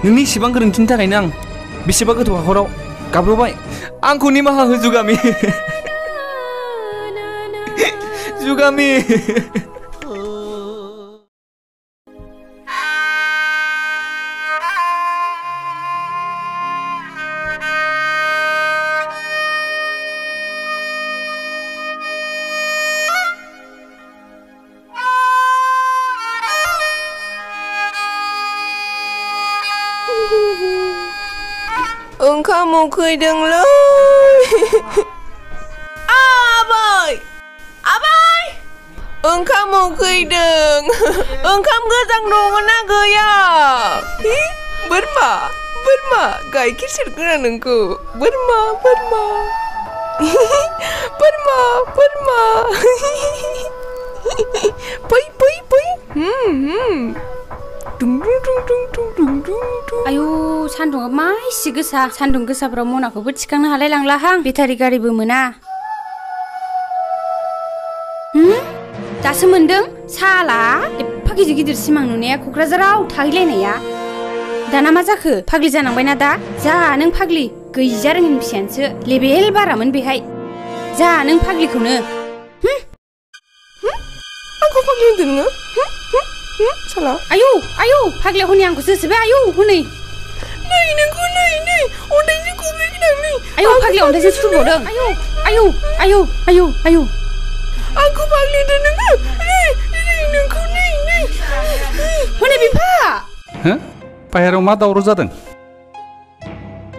नोंनि इसेबां गोरोन्थिनि थाखायनो आं बेसेबा गोथौ हाखराव गाब्रबाय आंखौ निमाहा हो जुगामि जुगामि ओंखाम उखैदोंलै आबै आबै ओंखाम उखैदों ओंखाम गोजां दङना गैया बोरमा बोरमा गाइखेर सेरगोना नोंखौ बोरमा बोरमा बोरमा बोरमा फै फै फै आयु सान्दुंआ मा एसे गोसा सान्दुं गोसाफ्राव मनाखौबो थिखांनो हालाय लांलाहां बेटारि गारिबो मोना दासो मोनदों साला एफा गिदिर गिदिर सिमां नुनाया क'क्राझाराव थाहैलायनाया दाना मा जाखो फाग्लि जानांबायना दा जा नों फाग्लि गैजा रोङिनि फिसायानोसो लेबेल बारामोन बेहाय जा नों फाग्लिखौनो आंखौ फाग्लि होनदों नोङो साला आयु आयु फाग्लिया हनै आंखौसो होसोबाय आयु हनै नै नोंखौ नै नै अन्थाइजों खुबैगोन आं नै आयु फाग्लिया अन्थाइजों सुरबावदों आयु आयु आयु आयु आयु आंखौ फाग्लि होनदों नोङो नै नै नोंखौ नै नै हनै बिफा हो बाहेरायाव मा दावराव जादों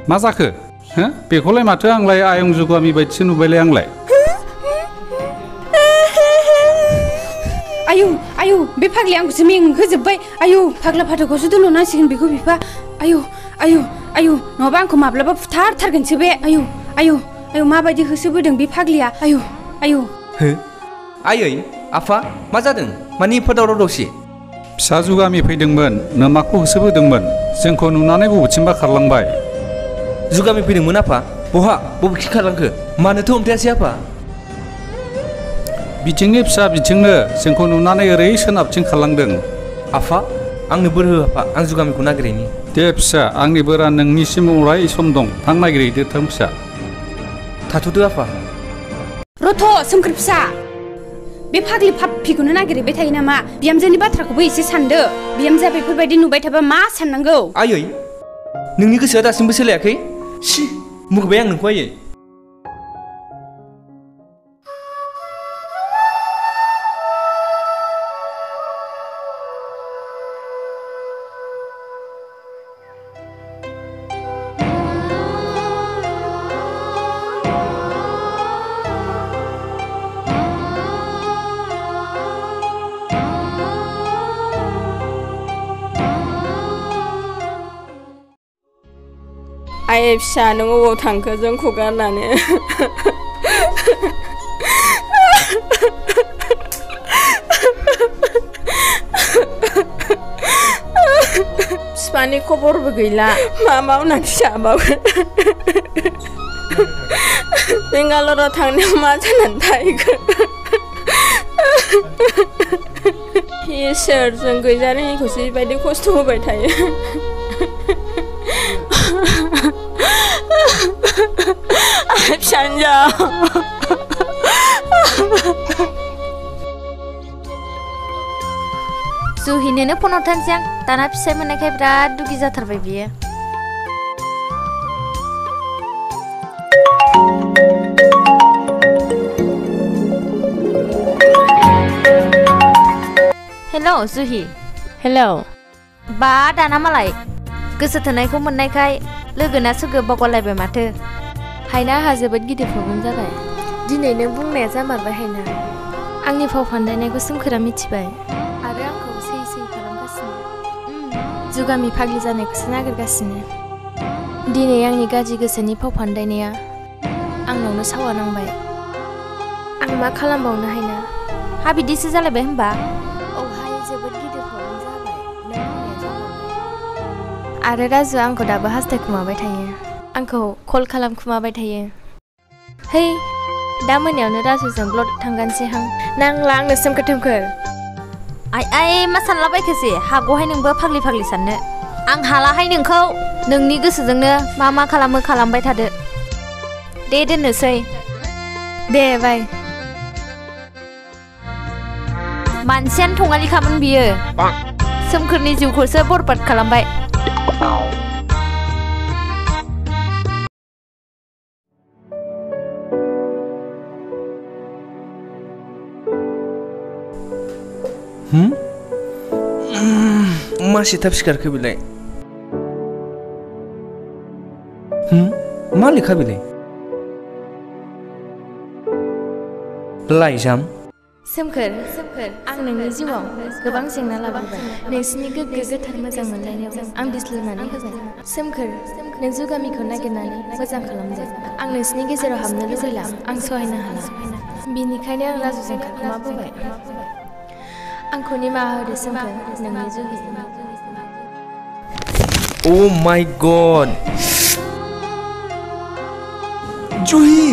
मा जाखो हो बेखौलाय माथो आंलाय आयं जुगामि बायदिसो नुबायलाय आंलाय आयु आयु बे फाग्लि आंखौसो मेंहोजोब्बाय आयु फाग्ला फाथोखौसो दोनहरनांसिगोन बेखौ बिफा आयु आयु आयु नङाबा आंखौ माब्लाबा फुथारथारगोनसो बे आयु आयु आयु माबायदि होसोबोदों बे फाग्लिया आयु आयु हो आयै आफा मा जादों मानि एफा दावराव दावसि फिसा जुगामि फैदोंमोन नोमाखौ होसोबोदोंमोन जोंखौ नुनानै बबेथिंबा खारलांबाय जुगामि फैदोंमोन आफा बहा बबेखि खारलांखो मानोथो हमथायासै आफा बिथिंनि फिसा बिथिंनो जोंखौ नुनानै ओरै सोनाबथिं खारलांदों आफा आंनो बोर हो आफा आं जुगामिखौ नागिरहैनि दे फिसा आंनि बोरा नोंनिसिम अराय सम दं थां नागिरहैदो थां फिसा थाथ'दो आफा रथ' सोमखोर फिसा बे फाग्लि फाफ्पिखौनो नागिरहैबाय थायो नामा बिहामजोनि बाथ्राखौबो एसे सानदो बिहामजोआ बेफोरबायदि नुबाय थाबा मा साननांगौ आयै नोंनि गोसोआ दासिमबो सोलायाखै सि मुगबाय आं नोंखौ आयै आयै फिसा नों अबाव थांखो जोंखौ गारनानै बिफानि खबरबो गैला मा मावनानै जाबावगोन बेंगालराव थांनायाव मा जानानै थाहैगोन इसोर जों गैजारोङिखौसो बेबायदि खस्थ' होबाय थायो फिसाजो जुहिनोनो फन हरथारनोसै आं दाना फिसाइ मोननायखाय बिराद दुगि जाथारबाय बियो हेलौ जुहि हेलौ बा दाना मालाय गोसो थोनायखौ मोननायखाय लोगोना सोगो बावगारलायबाय माथो हायना आंहा जोबोद गिदिर प्रब्लेम जाबाय दिनै नों बुंनाया जामारबाय हायना आंनि फाव फान्दायनायखौ सोमखोरा मिथिबाय आरो आंखौ सै सै खालामगासिनो जुगामि फाग्लि जानायखौसो नागिरगासिनो दिनै आंनि गाज्रि गोसोनि फाव फान्दायनाया आंनावनो सावा नांबाय आं मा खालामबावनो हायना हा बिदिसो जालायबाय होनबा औहाय जोबोद गिदिर प्रब्लेम जाबाय नों बुंनाया जामारबाय आरो राजुआ आंखौ दाबो हास्थायखुमाबाय थायो आंखौ कल खालामखुमाबाय थायो है दा मोनायावनो राजुजों ब्लड थांगानोसैहां नांला आंनो सोमखोर थोमखोर आइ मा सानलाबायखोसै हागौहाय नोंबो फाग्लि फाग्लि साननो आं हालाहाय नोंखौ नोंनि गोसोजोंनो मा खालामो खालामबाय थादो दे दोननोसै दे बाय मानसियानो थङालिखामोन बियो सोमखोरनि जिउखौसो बरबाद खालामबाय मासे थाब सिखारखो बेलाय मा लेखा बेलाय लाइजाम सोमखोर आं नोंनि जिउआव गोबां जेंना लाबोबाय नोंसिनि गोग्गो गोथार मोजां मोनलायनायाव आं बिस्लुनानै होबाय सोमखोर नों जुगामिखौ नागिरनानै मोजां खालामदो आं नोंसिनि गेजेराव हाबनो लुबैला आं सहायनो हाला बिनिखायनो आं राजुजों खारखोमाबोबाय आंखौ निमाहा होदो सोमखोर नोंनि जुहि ओ माय गड जुहि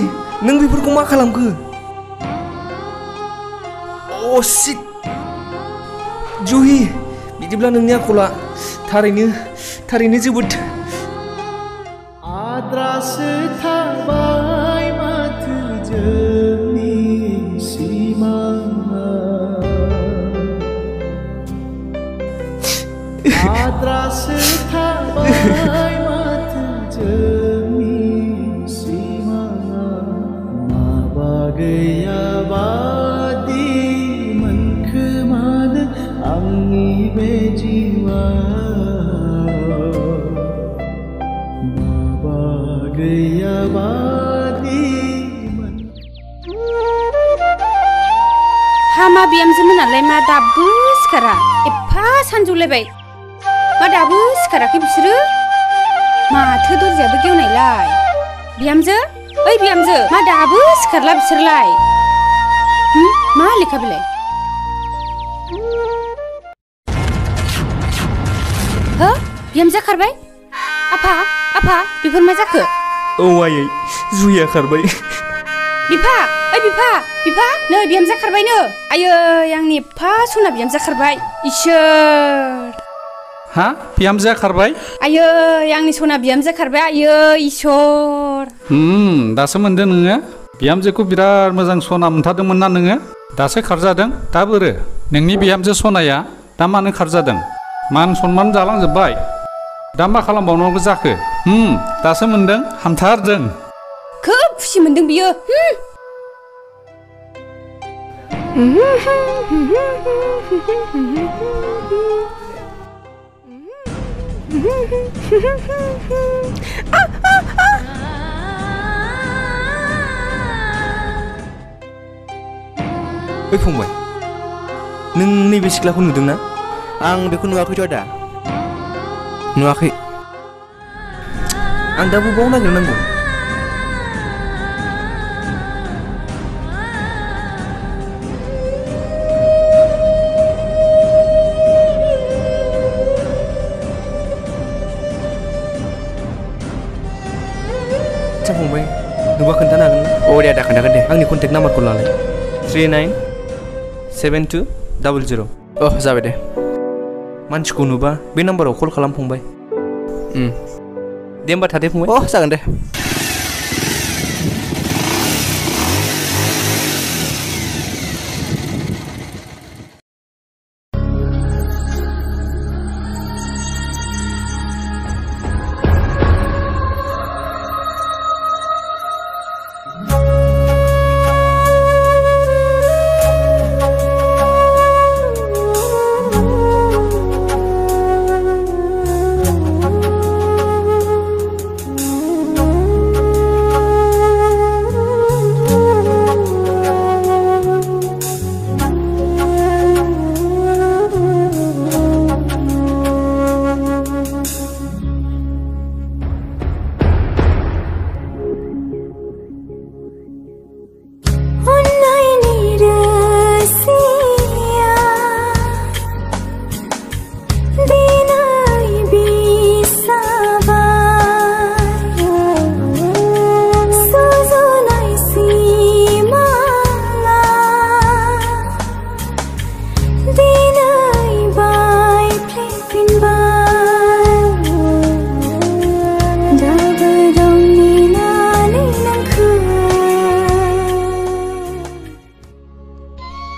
नों बेफोरखौ मा खालामखो अ शिट जुहि बिदिब्ला नोंनि आखला थारैनो जोबोद आद्रासो थाबाय माथो जोंनि सिमाङा आद्रासो थाबाय माथो जोंनि सिमाङा माबा गैयाबादि मोनखोमानो आंनि बे जिउआ माबा गैयाबादि हामा बिहामजोमोनालाय मा दाबो सिखारा एफा सानजौलायबाय मा दाबो सिखाराखै बिसोरो माथो दरजायाबो गेवनायलाय बिहामजो ओइ बिहामजो मा दाबो सिखारला बिसोरलाय मा लेखा बेलाय हो बिहामजो खारबाय आफा बेफोर मा जाखो औ आयै जुहिया खारबाय बिफा ओइ बिफा नै बिहामजो खारबायनो आयै आंनि एफा सना बिहामजो खारबाय इसोर हा बिहामजोआ खारबाय आयै आंनि सना बिहामजो खारबाय आयै इसोर दासो मोनदों नोङो बिहामजोखौ बिराद मोजां सना मोनथारदोंमोन ना नोङो दासो खारजादों दा बोरो नोंनि बिहामजो सनाया दा मानो खारजादों मान सनमान जालांजोब्बाय दा मा खालामबावनांगौ जाखो दासो मोनदों हामथारदों खोब खुसि मोनदों बियो ओइ फंबाय नों नैबे सिख्लाखौ नुदोंना आं बेखौ नुवाखैथ' आदा नुवाखै आं दा बबाव नागिरनांगौ फंबाय नुबा खोन्थानो हागोन ना औ दे आदा खोन्थागोन दे आंनि कन्टेक्ट नाम्बारखौ लालाय 397200 जाबाय दे मानसिखौ नुबा बे नाम्बाराव कल खालाम फंबाय दे होमबा थादे फंबाय जागोन दे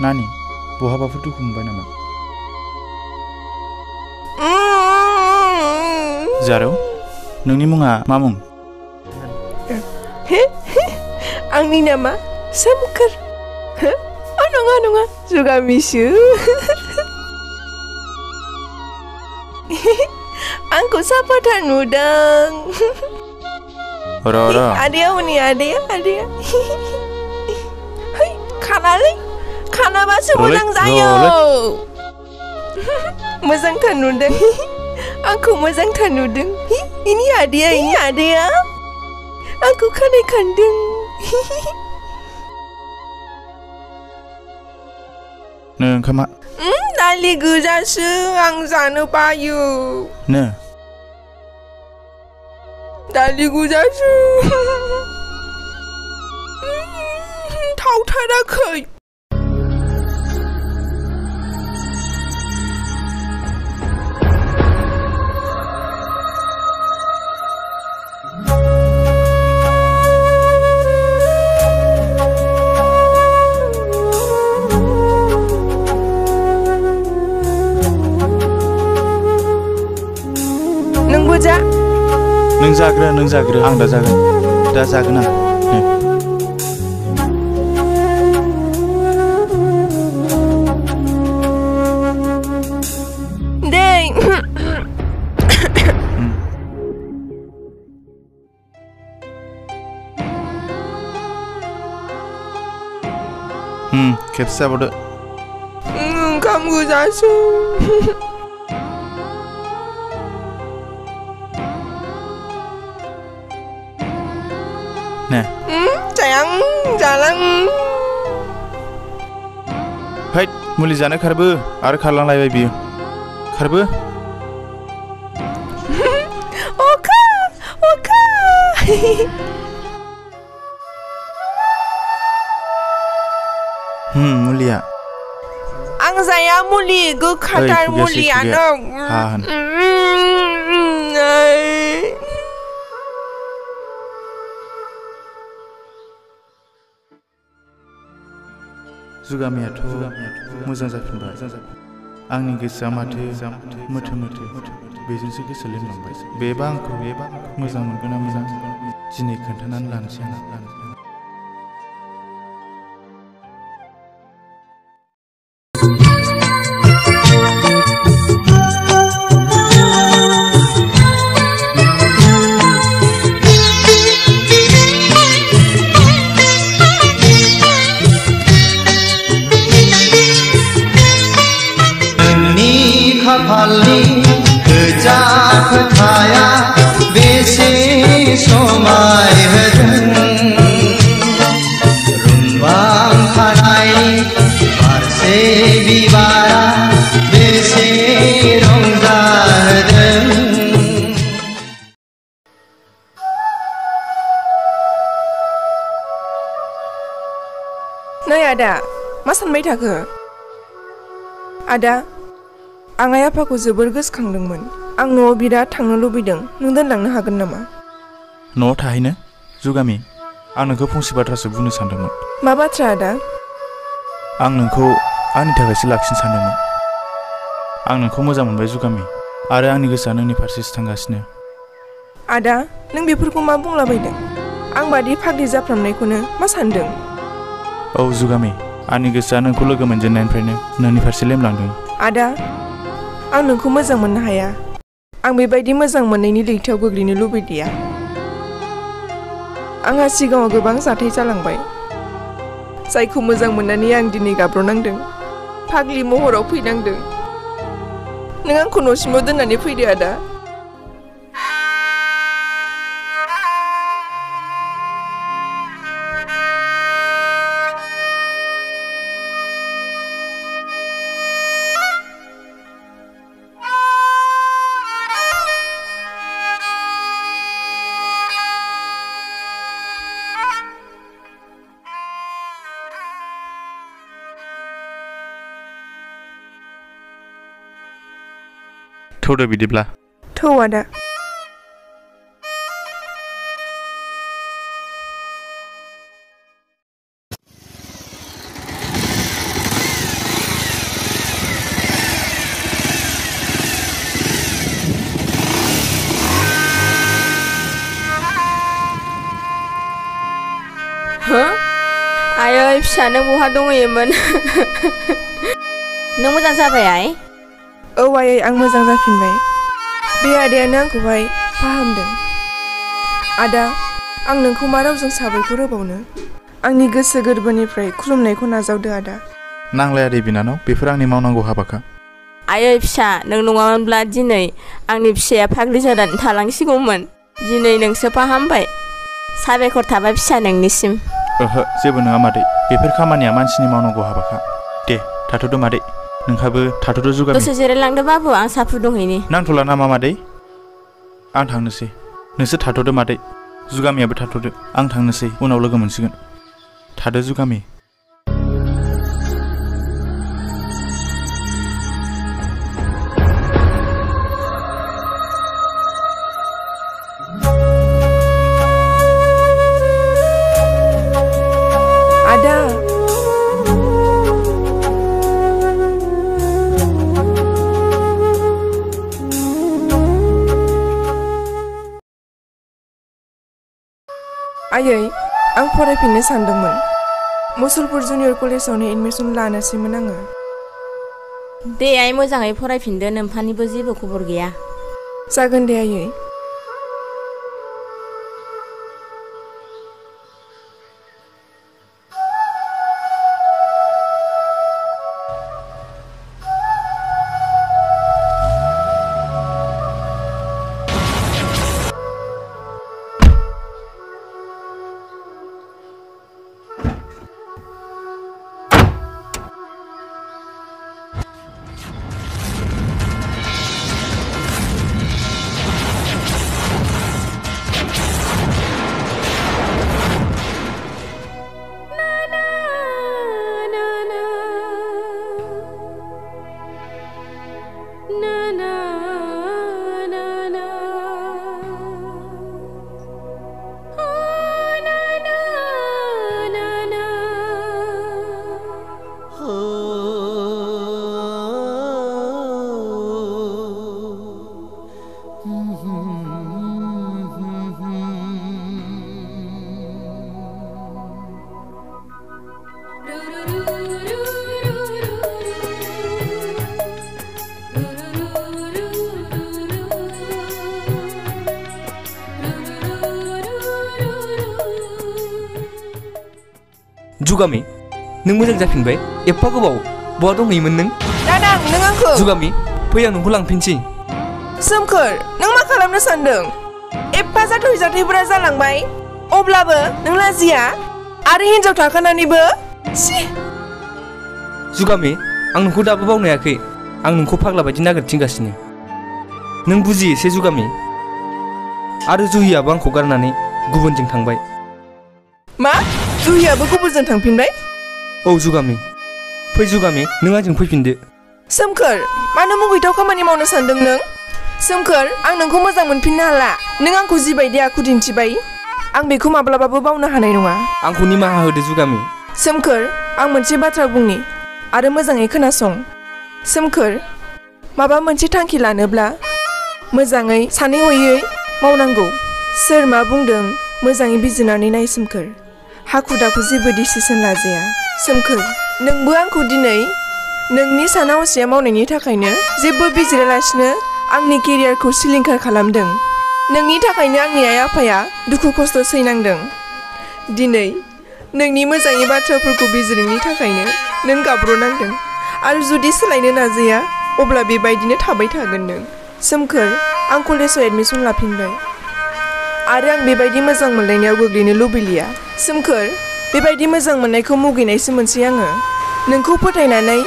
नानि बहाबाफोर दुखु मोनबाय नामा? जारौ नोंनि मुङा मा मुं? आंनि नामा सोमखोर। नङा जुगामिसो। आंखौ साफाथार नुदों। र' आदैया हनै आदैया खानालै खानाबासो मोजां जायो। मोजांथार नुदों। आंखौ मोजांथार नुदों। इनि आदैया आंखौ खानाय खानदों। नों ओंखामा दालि गोजासो आं जानो बायो। नो दालि गोजासो थावथाराखै। नों जाग्रो आं दा जागोन आं। दे खेबसे जाबावदो। ओंखाम गोजासो। ने जालां। हैद मुलि जानो खारबो आरो खारलांलायबाय बियो। खारबो। अखा मुलिया आं जाया मुलि गोखाथार मुलियानो। जुगामियाथ' मोजां जाफिनबाय। आंनि गोसोआ माथो मोथो बेजोंसो गोसो लिंलांबाय। बेबा आंखौ मोजां मोनगोन ना मोजां दिनै खोन्थानानै लानोसै आं। खाफालनि गोजा फोथाया बेसे समाय होदों रुंबां खानाय बारसे बिबारा बेसे रंजाहोदों। नै आदा मा सानबाय थाखो? आदा आं आइ आफाखौ जोबोर गोसोखांदोंमोन। आं न'आव बिराद थांनो लुबैदों। नों दोनलांनो हागोन नामा? न'आव थाहैनो? जुगामि आं नोंखौ फंसे बाथ्रासो बुंनो सानदोंमोन। मा बाथ्रा आदा? आं नोंखौ आंनि थाखायसो लाखिनो सानदोंमोन। आं नोंखौ मोजां मोनबाय जुगामि आरो आंनि गोसोआ नोंनि फारसेसो थांगासिनो। आदा नों बेफोरखौ मा बुंलाबायदों? आं बादि फाग्लि जाफ्रामनायखौनो मा सानदों? औ जुगामि आंनि गोसोआ नोंखौ लोगो मोनजेननायनिफ्रायनो नोंनि फारसे लेमलांदों। आदा आं नोंखौ मोजां मोननो हाया। आं बेबायदि मोजां मोननायनि लैथोआव गोग्लैनो लुबैदिया। आंहा सिगाङाव गोबां जाथाय जालांबाय जायखौ मोजां मोननानै आं दिनै गाब्रनांदों। फाग्लि महराव फैनांदों। नों आंखौ न'सिमाव दोननानै फैदो आदा। थौदो बिदिब्ला। थौ आदा। हो आयै फिसा नों बहा दंहैयोमोन नों मोजां जाबाय आइ औ आयै आं मोजां जाफिनबाय बे आदायानो आंखौहाय फाहामदों आदा आं नोंखौ मा रावजों साबायखर होबावनो आंनि गोसो गोरबोनिफ्राय खुलुमनायखौ नाजावदो आदा नांलाया दे बिनानाव बेफोर आंनि मावनांगौ हाबाखा आयै फिसा नों नङामोनब्ला दिनै आंनि फिसाया फाग्लि जानानै थालांसिगौमोन दिनै नोंसो फाहामबाय साबायखर थाबाय फिसा नोंनिसिम ओहो जेबो नङा मादै बेफोर खामानिया मानसिनि मावनांगौ हाबाखा दे थाथ'दो मादै नोंहाबो थाथ'दो जुगामि दसे जिरायलांदो बाबु आं साहा फुदुंहैनि नांथ'ला नामा मादै आं थांनोसै नोंसोर थाथ'दो मादै जुगामियाबो थाथ'दो आं थांनोसै उनाव लोगो मोनसिगोन थादो जुगामि आयै आं फरायफिननो सानदोंमोन मुसलपुर जुनियर कलेजावनो एडमिसन लानोसैमोन आङो दे आइ मोजाङै फरायफिनदो नोम्फानिबो जेबो खबर गैया जागोन दे आयै जुगामि नों मोजां जाफिनबाय एफा गोबाव बहा दंहैयोमोन नों दादा नों आंखौ जुगामि फै आं नोंखौ लांफिनसै सोमखोर नों मा खालामनो सानदों एफा जाथावै जाथायफोरा जालांबाय अब्लाबो नों लाजिया आरो हिनजाव थाखानानैबो जुगामि आं नोंखौ दाबो बावनो हायाखै आं नोंखौ फाग्ला बायदि नागिरथिंगासिनो नों बुजि एसे जुगामि आरो जुहियाबो आंखौ गारनानै गुबुनजों थांबाय मा जुहियाबो गुबुनजों थांफिनबाय औ जुगामि फै जुगामि नों आंजों फैफिनदो सोमखोर मानो मुगैथाव खामानि मावनो सानदों नों सोमखोर आं नोंखौ मोजां मोनफिननो हाला नों आंखौ जिबायदि आखु दिन्थिबाय आं बेखौ माब्लाबाबो बावनो हानाय नङा आंखौ निमाहा होदो जुगामि सोमखोर आं मोनसे बाथ्रा बुंनि आरो मोजाङै खोनासं सोमखोर माबा मोनसे थांखि लानोब्ला मोजाङै सानै हयै मावनांगौ सोर मा बुंदों मोजाङै बिजिरनानै नाय सोमखोर हाखु दाखु जेबो डिसिसन लाजाया सोमखोर नोंबो आंखौ दिनै नोंनि साना हसिया मावनायनि थाखायनो जेबो बिजिरालासिनो आंनि केरियारखौ सिलिंखार खालामदों नोंनि थाखायनो आंनि आइ आफाया दुखु खस्थ' सैनांदों दिनै नोंनि मोजाङै बाथ्राफोरखौ बिजिरनायनि थाखायनो नों गाब्र'नांदों आरो जुदि सोलायनो नाजाया अब्ला बेबायदिनो थाबाय थागोन नों सोमखोर आं कलेजाव एडमिसन लाफिनबाय आरो आं बेबायदि मोजां मोनलायनायाव गोग्लैनो लुबैलिया सोमखोर बेबायदि मोजां मोननायखौ मुगैनायसो मोनसै आङो नोंखौ फोथायनानै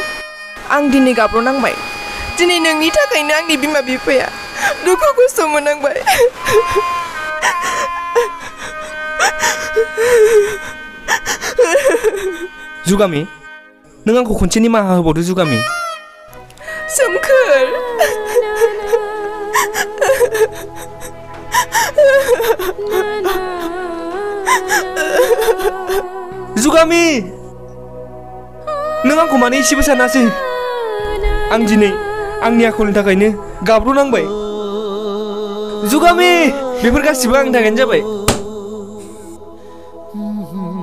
आं दिनै गाब्र'नांबाय दिनै नोंनि थाखायनो आंनि बिमा बिफाया दुखु खस्थ' मोननांबाय जुगामि नों आंखौ खनसे निमाहा होबावदो जुगामि सोमखोर जुगामि नों आंखौ मानो एसेबो सानासै आं दिनै आंनि आखलनि थाखायनो गाब्र'नांबाय जुगामि बेफोर गासिबो आंनि थाखायनो जाबाय Mm-hmm.